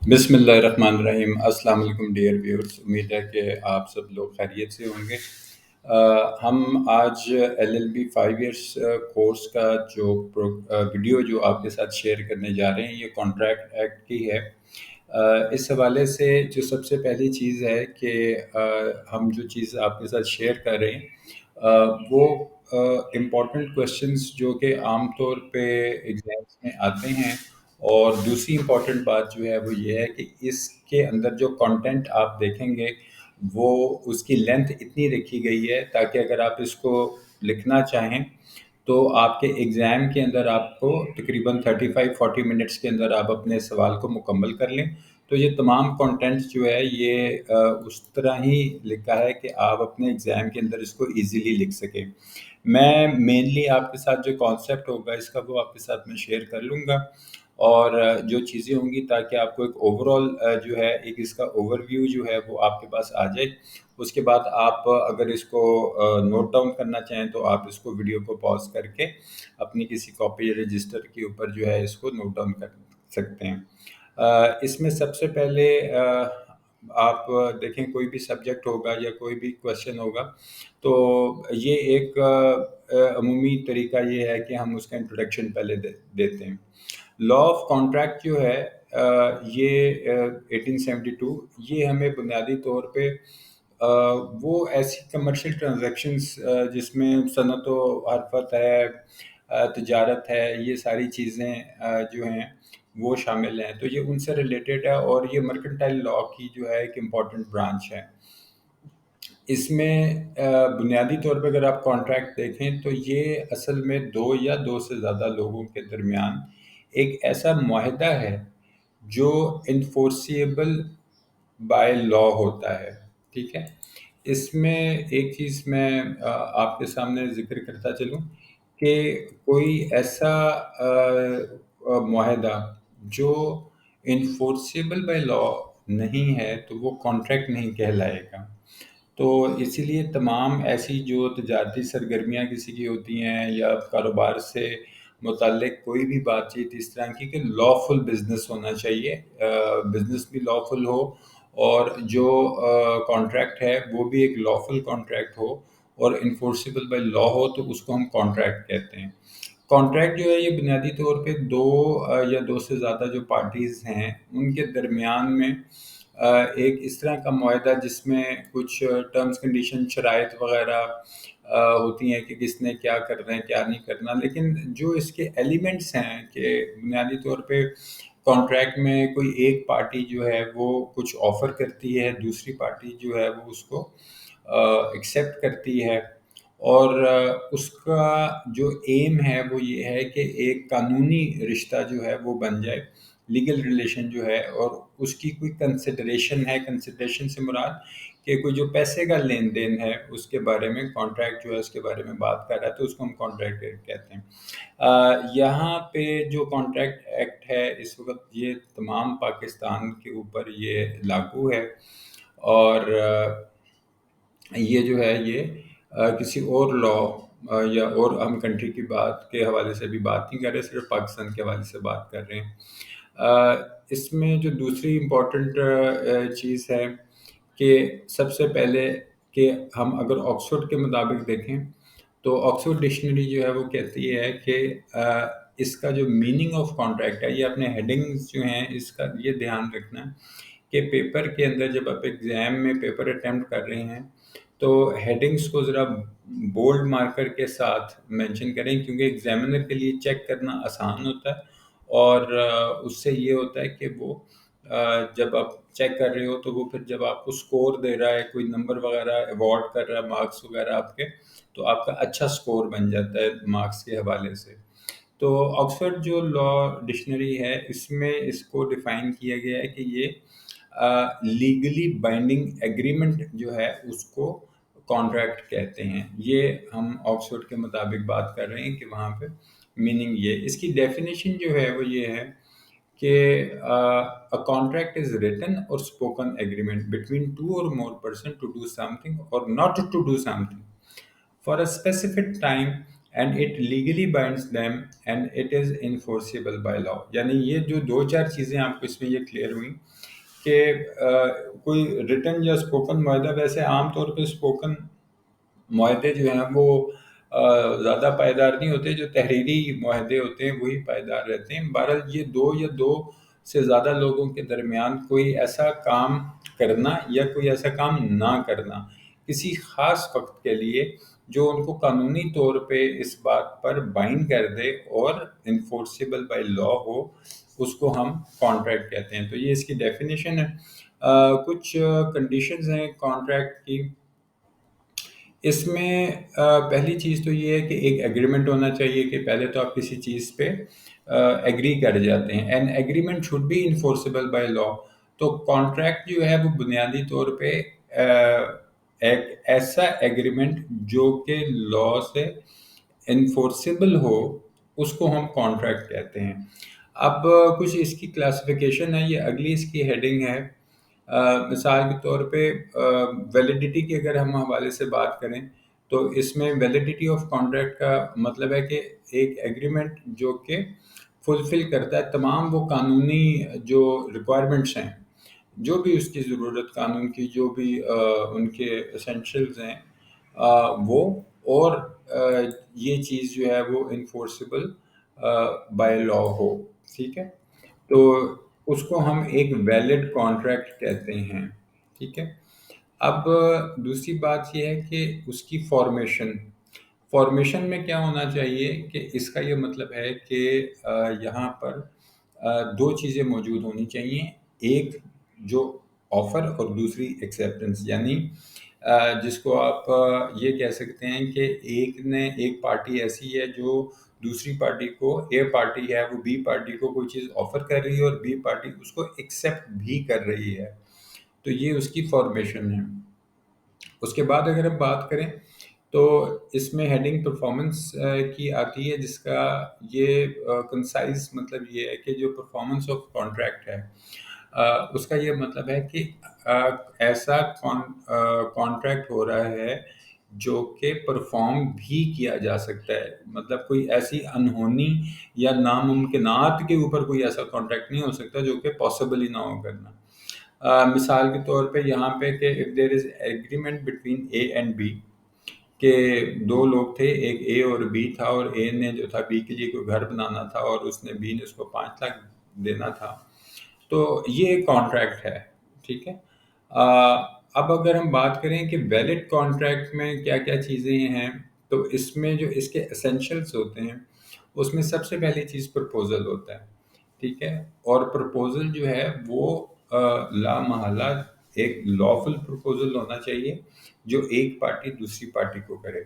بسم اللہ الرحمن الرحیم۔ السلام علیکم ڈیئر ویورز، امید ہے کہ آپ سب لوگ خیریت سے ہوں گے۔ ہم آج LLB 5 ایئرس کورس کا جو ویڈیو جو آپ کے ساتھ شیئر کرنے جا رہے ہیں، یہ کانٹریکٹ ایکٹ کی ہے۔ اس حوالے سے جو سب سے پہلی چیز ہے کہ ہم جو چیز آپ کے ساتھ شیئر کر رہے ہیں وہ امپورٹنٹ کویشچنس جو کہ عام طور پہ ایگزامس میں آتے ہیں، اور دوسری امپورٹنٹ بات جو ہے وہ یہ ہے کہ اس کے اندر جو کنٹینٹ آپ دیکھیں گے وہ اس کی لینتھ اتنی رکھی گئی ہے تاکہ اگر آپ اس کو لکھنا چاہیں تو آپ کے ایگزام کے اندر آپ کو تقریباً 35-40 منٹس کے اندر آپ اپنے سوال کو مکمل کر لیں۔ تو یہ تمام کنٹینٹ جو ہے یہ اس طرح ہی لکھا ہے کہ آپ اپنے ایگزام کے اندر اس کو ایزیلی لکھ سکیں۔ میں مینلی آپ کے ساتھ جو کانسیپٹ ہوگا اس کا وہ آپ کے ساتھ میں شیئر کر لوں گا، اور جو چیزیں ہوں گی تاکہ آپ کو ایک اوور آل جو ہے ایک اس کا اوور ویو جو ہے وہ آپ کے پاس آ جائے۔ اس کے بعد آپ اگر اس کو نوٹ ڈاؤن کرنا چاہیں تو آپ اس کو ویڈیو کو پاز کر کے اپنی کسی کاپی یا رجسٹر کے اوپر جو ہے اس کو نوٹ ڈاؤن کر سکتے ہیں۔ اس میں سب سے پہلے آپ دیکھیں کوئی بھی سبجیکٹ ہوگا یا کوئی بھی کویشچن ہوگا تو یہ ایک عمومی طریقہ یہ ہے کہ ہم اس کا انٹروڈکشن پہلے دیتے ہیں۔ لا آف کانٹریکٹ جو ہے یہ 1872 یہ ہمیں بنیادی طور پہ وہ ایسی کمرشل ٹرانزیکشنز جس میں صنعت و حرفت ہے، تجارت ہے، یہ ساری چیزیں جو ہیں وہ شامل ہیں، تو یہ ان سے ریلیٹڈ ہے، اور یہ مرکنٹائل لا کی جو ہے ایک امپورٹنٹ برانچ ہے۔ اس میں بنیادی طور پہ اگر آپ کانٹریکٹ دیکھیں تو یہ اصل میں دو یا دو سے زیادہ لوگوں کے درمیان ایک ایسا معاہدہ ہے جو انفورسیبل بائی لا ہوتا ہے، ٹھیک ہے۔ اس میں ایک چیز میں آپ کے سامنے ذکر کرتا چلوں کہ کوئی ایسا معاہدہ جو انفورسیبل بائی لا نہیں ہے تو وہ کانٹریکٹ نہیں کہلائے گا۔ تو اسی لیے تمام ایسی جو تجارتی سرگرمیاں کسی کی ہوتی ہیں یا کاروبار سے متعلق کوئی بھی بات چیت اس طرح کی کہ لافل بزنس ہونا چاہیے، بزنس بھی لافل ہو، اور جو کانٹریکٹ ہے وہ بھی ایک لافل کانٹریکٹ ہو اور انفورسیبل بائی لا ہو، تو اس کو ہم کانٹریکٹ کہتے ہیں۔ کانٹریکٹ جو ہے یہ بنیادی طور پہ دو یا دو سے زیادہ جو پارٹیز ہیں ان کے درمیان میں ایک اس طرح کا معاہدہ جس میں کچھ ٹرمز کنڈیشن شرائط وغیرہ ہوتی ہیں کہ کس نے کیا کرنا ہے کیا نہیں کرنا، لیکن جو اس کے ایلیمنٹس ہیں کہ بنیادی طور پہ کانٹریکٹ میں کوئی ایک پارٹی جو ہے وہ کچھ آفر کرتی ہے، دوسری پارٹی جو ہے وہ اس کو ایکسیپٹ کرتی ہے، اور اس کا جو ایم ہے وہ یہ ہے کہ ایک قانونی رشتہ جو ہے وہ بن جائے، لیگل ریلیشن جو ہے، اور اس کی کوئی کنسیڈریشن ہے۔ کنسیڈریشن سے مراد کہ کوئی جو پیسے کا لین دین ہے اس کے بارے میں کانٹریکٹ جو ہے اس کے بارے میں بات کر رہا ہے تو اس کو ہم کانٹریکٹ کہتے ہیں۔ یہاں پہ جو کانٹریکٹ ایکٹ ہے اس وقت یہ تمام پاکستان کے اوپر یہ لاگو ہے، اور یہ جو ہے یہ کسی اور لا یا اور ہم کنٹری کی بات کے حوالے سے بھی بات نہیں کر رہے، صرف پاکستان کے حوالے سے بات کر رہے ہیں۔ اس میں جو دوسری امپورٹنٹ چیز ہے کہ سب سے پہلے کہ ہم اگر آکسفورڈ کے مطابق دیکھیں تو آکسفورڈ ڈکشنری جو ہے وہ کہتی ہے کہ اس کا جو میننگ آف کانٹریکٹ ہے، یہ اپنے ہیڈنگز جو ہیں اس کا یہ دھیان رکھنا ہے کہ پیپر کے اندر جب آپ ایگزام میں پیپر اٹیمپٹ کر رہے ہیں تو ہیڈنگز کو ذرا بولڈ مارکر کے ساتھ مینشن کریں، کیونکہ ایگزامنر کے لیے چیک کرنا آسان ہوتا ہے، اور اس سے یہ ہوتا ہے کہ وہ جب آپ چیک کر رہے ہو تو وہ پھر جب آپ کو سکور دے رہا ہے، کوئی نمبر وغیرہ ایوارڈ کر رہا ہے، مارکس وغیرہ آپ کے، تو آپ کا اچھا سکور بن جاتا ہے مارکس کے حوالے سے۔ تو آکسفورڈ جو لا ڈکشنری ہے اس میں اس کو ڈیفائن کیا گیا ہے کہ یہ لیگلی بائنڈنگ ایگریمنٹ جو ہے اس کو کانٹریکٹ کہتے ہیں۔ یہ ہم آکسفورڈ کے مطابق بات کر رہے ہیں کہ وہاں پہ میننگ یہ، اس کی ڈیفینیشن جو ہے وہ یہ ہے کہ a contract is written or spoken agreement between two or more person to do something or not to do something for a specific time and it legally binds them and it is enforceable by law. یعنی یہ جو دو چار چیزیں آپ کو اس میں یہ clear ہوئیں کہ کوئی ریٹن یا اسپوکن معاہدہ، ویسے عام طور پہ اسپوکن معاہدے جو ہیں وہ زیادہ پائیدار نہیں ہوتے، جو تحریری معاہدے ہوتے ہیں وہی پائیدار رہتے ہیں. بہرحال یہ دو یا دو سے زیادہ لوگوں کے درمیان کوئی ایسا کام کرنا یا کوئی ایسا کام نہ کرنا کسی خاص وقت کے لیے جو ان کو قانونی طور پہ اس بات پر بائنڈ کر دے اور انفورسیبل بائی لا ہو، اس کو ہم کانٹریکٹ کہتے ہیں. تو یہ اس کی ڈیفینیشن ہے. کچھ کنڈیشنز ہیں کانٹریکٹ کی. اس میں پہلی چیز تو یہ ہے کہ ایک ایگریمنٹ ہونا چاہیے کہ پہلے تو آپ کسی چیز پہ ایگری کر جاتے ہیں. An agreement should be enforceable by law. تو کانٹریکٹ جو ہے وہ بنیادی طور پہ ایک ایسا ایگریمنٹ جو کہ لا سے انفورسیبل ہو، اس کو ہم کانٹریکٹ کہتے ہیں. اب کچھ اس کی کلاسیفیکیشن ہے، یہ اگلی اس کی ہیڈنگ ہے. مثال کے طور پہ ویلیڈیٹی کے اگر ہم حوالے سے بات کریں تو اس میں ویلیڈیٹی آف کانٹریکٹ کا مطلب ہے کہ ایک ایگریمنٹ جو کہ فلفل کرتا ہے تمام وہ قانونی جو ریکوائرمنٹس ہیں، جو بھی اس کی ضرورت قانون کی، جو بھی ان کے اسینشلز ہیں وہ، اور یہ چیز جو ہے وہ انفورسیبل بائی لا ہو. ٹھیک ہے، تو اس کو ہم ایک ویلڈ کانٹریکٹ کہتے ہیں. ٹھیک ہے. اب دوسری بات یہ ہے کہ اس کی فارمیشن میں کیا ہونا چاہیے کہ اس کا یہ مطلب ہے کہ یہاں پر دو چیزیں موجود ہونی چاہیے، ایک جو آفر اور دوسری ایکسیپٹنس. یعنی جس کو آپ یہ کہہ سکتے ہیں کہ ایک پارٹی ایسی ہے جو دوسری پارٹی کو، اے پارٹی ہے وہ بی پارٹی کو کوئی چیز آفر کر رہی ہے اور بی پارٹی اس کو ایکسیپٹ بھی کر رہی ہے. تو یہ اس کی فارمیشن ہے. اس کے بعد اگر ہم بات کریں تو اس میں ہیڈنگ پرفارمنس کی آتی ہے، جس کا یہ کنسائز مطلب یہ ہے کہ جو پرفارمنس آف کانٹریکٹ ہے اس کا یہ مطلب ہے کہ ایسا کانٹریکٹ ہو رہا ہے جو کہ پرفارم بھی کیا جا سکتا ہے. مطلب کوئی ایسی انہونی یا ناممکنات کے اوپر کوئی ایسا کانٹریکٹ نہیں ہو سکتا جو کہ پاسبل ہی نہ ہو کرنا. مثال کے طور پہ یہاں پہ کہ if there is agreement between A and B، کہ دو لوگ تھے، ایک اے اور بی تھا، اور اے نے جو تھا بی کے لیے کوئی گھر بنانا تھا اور اس نے بی نے اس کو 5 لاکھ دینا تھا، تو یہ ایک کانٹریکٹ ہے. ٹھیک ہے. اب اگر ہم بات کریں کہ ویلڈ کانٹریکٹ میں کیا کیا چیزیں ہیں، تو اس میں جو اس کے اسینشلس ہوتے ہیں اس میں سب سے پہلی چیز پرپوزل ہوتا ہے. ٹھیک ہے. اور پرپوزل جو ہے وہ لا محالہ ایک لافل پرپوزل ہونا چاہیے جو ایک پارٹی دوسری پارٹی کو کرے.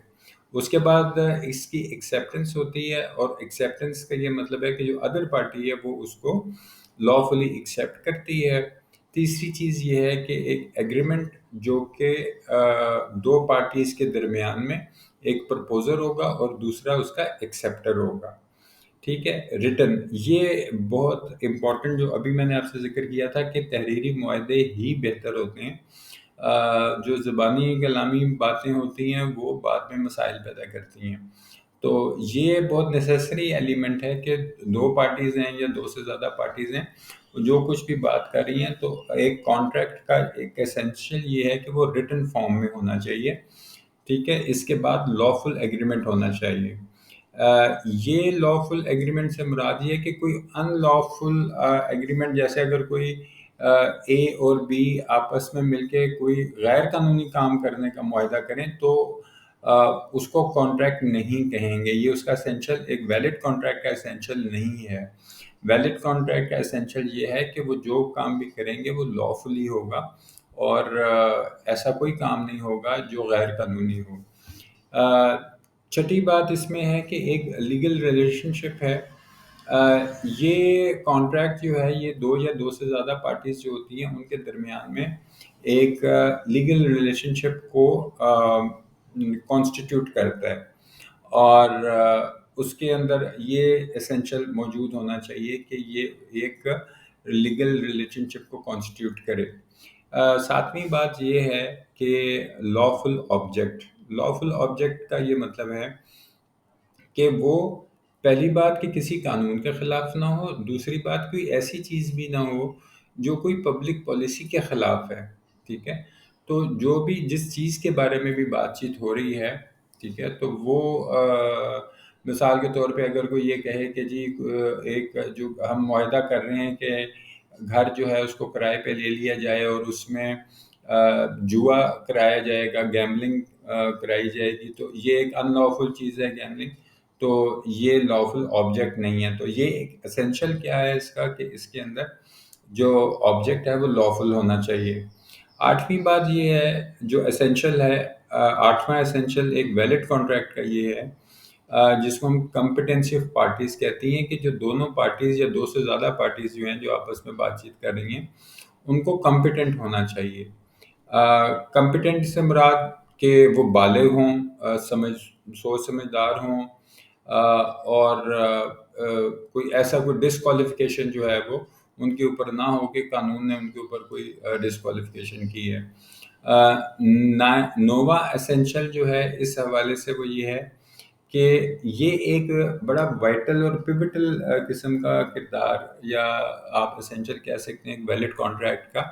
اس کے بعد اس کی ایکسیپٹنس ہوتی ہے، اور ایکسیپٹنس کا یہ مطلب ہے کہ جو ادر پارٹی ہے وہ اس کو لافلی ایکسیپٹ کرتی ہے. تیسری چیز یہ ہے کہ ایک ایگریمنٹ جو کہ دو پارٹیز کے درمیان میں ایک پرپوزر ہوگا اور دوسرا اس کا ایکسیپٹر ہوگا. ٹھیک ہے. ریٹن، یہ بہت امپورٹنٹ جو ابھی میں نے آپ سے ذکر کیا تھا کہ تحریری معاہدے ہی بہتر ہوتے ہیں. جو زبانی کلامی باتیں ہوتی ہیں وہ بعد میں مسائل پیدا کرتی ہیں. تو یہ بہت نیسیسری ایلیمنٹ ہے کہ دو پارٹیز ہیں یا دو سے زیادہ پارٹیز ہیں جو کچھ بھی بات کر رہی ہیں، تو ایک کانٹریکٹ کا ایک ایسینشیل یہ ہے کہ وہ ریٹن فارم میں ہونا چاہیے. ٹھیک ہے. اس کے بعد لافل ایگریمنٹ ہونا چاہیے. یہ لافل ایگریمنٹ سے مراد یہ ہے کہ کوئی ان لافل ایگریمنٹ، جیسے اگر کوئی اے اور بی آپس میں مل کے کوئی غیر قانونی کام کرنے کا معاہدہ کریں تو اس کو کانٹریکٹ نہیں کہیں گے. یہ اس کا اسینشل ایک ویلڈ کانٹریکٹ کا اسینشل نہیں ہے. ویلڈ کانٹریکٹ کا اسینشل یہ ہے کہ وہ جو کام بھی کریں گے وہ لافلی ہوگا اور ایسا کوئی کام نہیں ہوگا جو غیر قانونی ہو. چھٹی بات اس میں ہے کہ ایک لیگل ریلیشن شپ ہے. یہ کانٹریکٹ جو ہے یہ دو یا دو سے زیادہ پارٹیز جو ہوتی ہیں ان کے درمیان میں ایک لیگل ریلیشن شپ کو کانسٹیٹیوٹ کرتا ہے، اور اس کے اندر یہ اسینشل موجود ہونا چاہیے کہ یہ ایک لیگل ریلیشن شپ کو کانسٹیٹیوٹ کرے. ساتویں بات یہ ہے کہ لافل آبجیکٹ کا یہ مطلب ہے کہ وہ پہلی بات کہ کسی قانون کے خلاف نہ ہو، دوسری بات کوئی ایسی چیز بھی نہ ہو جو کوئی پبلک پالیسی کے خلاف ہے، ٹھیک ہے؟ تو جو بھی جس چیز کے بارے میں بھی بات چیت ہو رہی ہے، ٹھیک ہے، تو وہ مثال کے طور پہ اگر کوئی یہ کہے کہ جی ایک جو ہم معاہدہ کر رہے ہیں کہ گھر جو ہے اس کو کرائے پہ لے لیا جائے اور اس میں جوا کرایا جائے گا، گیملنگ کرائی جائے گی، تو یہ ایک ان لافل چیز ہے گیملنگ، تو یہ لافل آبجیکٹ نہیں ہے۔ تو یہ ایک اسینشل کیا ہے اس کا کہ اس کے اندر جو آبجیکٹ ہے وہ لافل ہونا چاہیے۔ آٹھویں بات یہ ہے جو اسینشل ہے، آٹھواں اسینشل ایک ویلڈ کانٹریکٹ کا یہ ہے، جس کو ہم کمپٹنسی آف پارٹیز کہتی ہیں، کہ جو دونوں پارٹیز یا دو سے زیادہ پارٹیز جو ہیں جو آپس میں بات چیت کر رہی ہیں ان کو کمپیٹنٹ ہونا چاہیے۔ کمپیٹنٹ سے مراد کہ وہ بالغ ہوں، سوچ سمجھدار ہوں، اور کوئی ایسا کوئی ڈسکوالیفیکیشن جو ہے وہ ان کے اوپر نہ ہو کہ قانون نے ان کے اوپر کوئی ڈسکوالیفیکیشن کی ہے۔ نووا اسینشل جو ہے اس حوالے سے وہ یہ ہے کہ یہ ایک بڑا وائٹل اور پیوٹل قسم کا کردار، یا آپ اسینشل کہہ سکتے ہیں ایک ویلڈ کانٹریکٹ کا،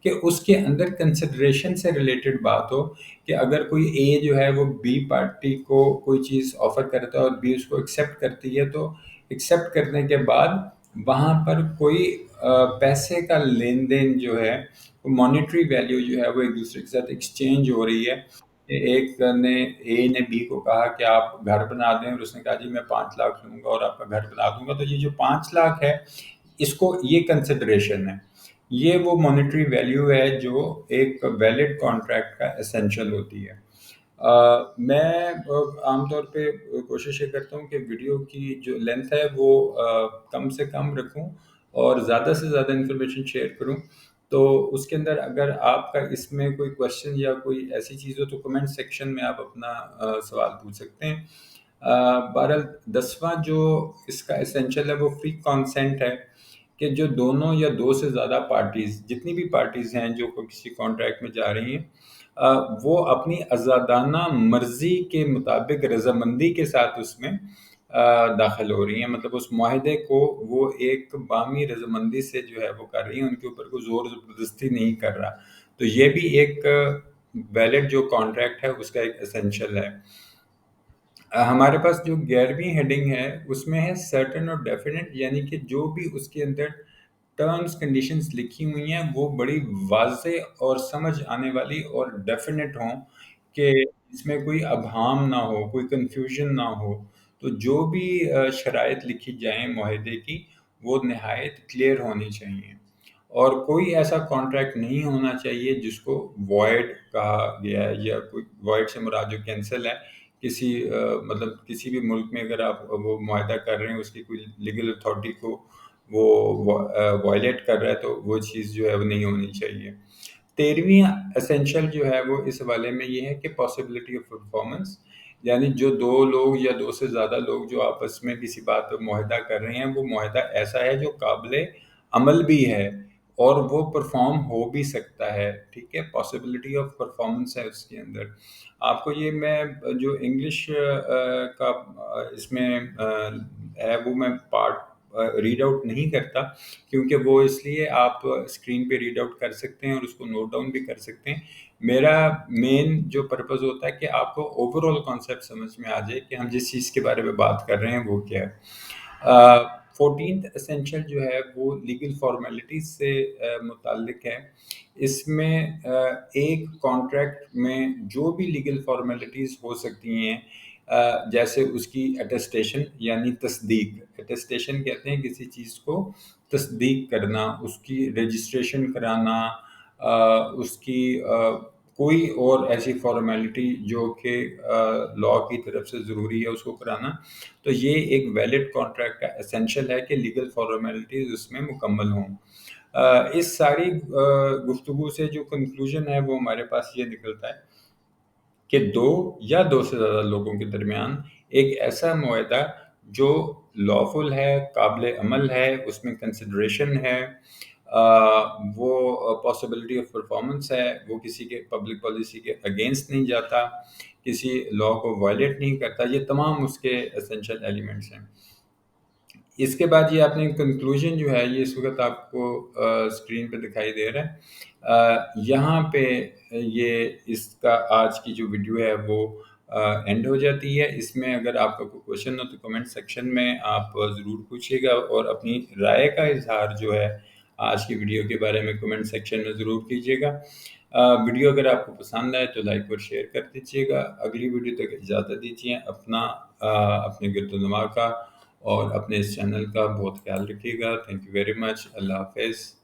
کہ اس کے اندر کنسیڈریشن سے ریلیٹڈ بات ہو کہ اگر کوئی اے جو ہے وہ بی پارٹی کو کوئی چیز آفر کرتا ہے اور بی اس کو ایکسیپٹ کرتی ہے، تو ایکسیپٹ کرنے کے بعد وہاں پر کوئی پیسے کا لین دین جو ہے، مانیٹری ویلیو جو ہے وہ ایک دوسرے کے ساتھ ایکسچینج ہو رہی ہے، کہ ایک نے اے نے بی کو کہا کہ آپ گھر بنا دیں، اور اس نے کہا جی میں 5 لاکھ لوں گا اور آپ کا گھر بنا دوں گا، تو یہ جو 5 لاکھ ہے اس کو یہ کنسیڈریشن ہے، یہ وہ مانیٹری ویلیو ہے جو ایک ویلڈ کانٹریکٹ کا اسینشل ہوتی ہے۔ میں عام طور پہ کوشش یہ کرتا ہوں کہ ویڈیو کی جو لینتھ ہے وہ کم سے کم رکھوں اور زیادہ سے زیادہ انفارمیشن شیئر کروں، تو اس کے اندر اگر آپ کا اس میں کوئی کوشچن یا کوئی ایسی چیز ہو تو کمنٹ سیکشن میں آپ اپنا سوال پوچھ سکتے ہیں۔ بہرحال 10واں جو اس کا اسینشل ہے وہ فری کانسینٹ ہے، کہ جو دونوں یا دو سے زیادہ پارٹیز، جتنی بھی پارٹیز ہیں جو کسی کانٹریکٹ میں جا رہی ہیں، وہ اپنی آزادانہ مرضی کے مطابق رضامندی کے ساتھ اس میں داخل ہو رہی ہیں، مطلب اس معاہدے کو وہ ایک باہمی رضامندی سے جو ہے وہ کر رہی ہیں، ان کے اوپر کوئی زور زبردستی نہیں کر رہا، تو یہ بھی ایک ویلڈ جو کانٹریکٹ ہے اس کا ایک اسینشل ہے۔ ہمارے پاس جو 11ویں ہیڈنگ ہے اس میں ہے سرٹن اور ڈیفینٹ، یعنی کہ جو بھی اس کے اندر ٹرمز کنڈیشنز لکھی ہوئی ہیں وہ بڑی واضح اور سمجھ آنے والی اور ڈیفینٹ ہوں، کہ اس میں کوئی ابہام نہ ہو، کوئی کنفیوژن نہ ہو، تو جو بھی شرائط لکھی جائیں معاہدے کی وہ نہایت کلیئر ہونی چاہیے، اور کوئی ایسا کانٹریکٹ نہیں ہونا چاہیے جس کو وائڈ کہا گیا ہے، یا کوئی وائڈ سے مراد جو کینسل ہے، کسی مطلب کسی بھی ملک میں اگر آپ وہ معاہدہ کر رہے ہیں اس کی کوئی لیگل اتھارٹی کو وہ وائلیٹ کر رہا ہے تو وہ چیز جو ہے وہ نہیں ہونی چاہیے۔ 13ویں اسینشل جو ہے وہ اس حوالے میں یہ ہے کہ پاسبلٹی آف پرفارمنس، یعنی جو دو لوگ یا دو سے زیادہ لوگ جو آپس میں کسی بات پر معاہدہ کر رہے ہیں، وہ معاہدہ ایسا ہے جو قابل عمل بھی ہے اور وہ پرفارم ہو بھی سکتا ہے، ٹھیک ہے، پاسبلٹی آف پرفارمنس ہے اس کے اندر۔ آپ کو یہ میں جو انگلش کا اس میں ہے وہ میں پارٹ ریڈ آؤٹ نہیں کرتا، کیونکہ وہ اس لیے آپ اسکرین پہ ریڈ آؤٹ کر سکتے ہیں اور اس کو نوٹ ڈاؤن بھی کر سکتے ہیں۔ میرا مین جو پرپز ہوتا ہے کہ آپ کو اوور آل کانسیپٹ سمجھ میں آ جائے کہ ہم جس چیز کے بارے میں بات کر رہے ہیں وہ کیا ہے۔ 14th اسینشل جو ہے وہ لیگل فارمیلٹیز سے متعلق ہے۔ اس میں ایک کانٹریکٹ میں جو بھی لیگل فارمیلٹیز ہو سکتی ہیں، جیسے اس کی اٹیسٹیشن یعنی تصدیق، اٹیسٹیشن کہتے ہیں کسی چیز کو تصدیق کرنا، اس کی رجسٹریشن کرانا، اس کی کوئی اور ایسی فارمیلٹی جو کہ لاء کی طرف سے ضروری ہے اس کو کرانا، تو یہ ایک ویلڈ کانٹریکٹ کا اسینشل ہے کہ لیگل فارمیلٹیز اس میں مکمل ہوں۔ اس ساری گفتگو سے جو کنکلوژن ہے وہ ہمارے پاس یہ نکلتا ہے کہ دو یا دو سے زیادہ لوگوں کے درمیان ایک ایسا معاہدہ جو لافل ہے، قابل عمل ہے، اس میں کنسیڈریشن ہے، وہ پاسبلٹی آف پرفارمنس ہے، وہ کسی کے پبلک پالیسی کے اگینسٹ نہیں جاتا، کسی لا کو وائلیٹ نہیں کرتا، یہ تمام اس کے اسینشل ایلیمنٹس ہیں۔ اس کے بعد یہ آپ نے کنکلوژن جو ہے یہ اس وقت آپ کو اسکرین پہ دکھائی دے رہا ہے، یہاں پہ یہ اس کا آج کی جو ویڈیو ہے وہ اینڈ ہو جاتی ہے۔ اس میں اگر آپ کا کوئی کوشچن ہو تو کمنٹ سیکشن میں آپ ضرور پوچھیے گا، اور اپنی رائے کا اظہار جو ہے آج کی ویڈیو کے بارے میں کمنٹ سیکشن میں ضرور کیجیے گا۔ ویڈیو اگر آپ کو پسند آئے تو لائک اور شیئر کر دیجیے گا۔ اگلی ویڈیو تک اجازت دیجیے، اپنے گرد و نواح کا اور اپنے اس چینل کا بہت خیال رکھیے گا۔ Thank you very much. Allah حافظ۔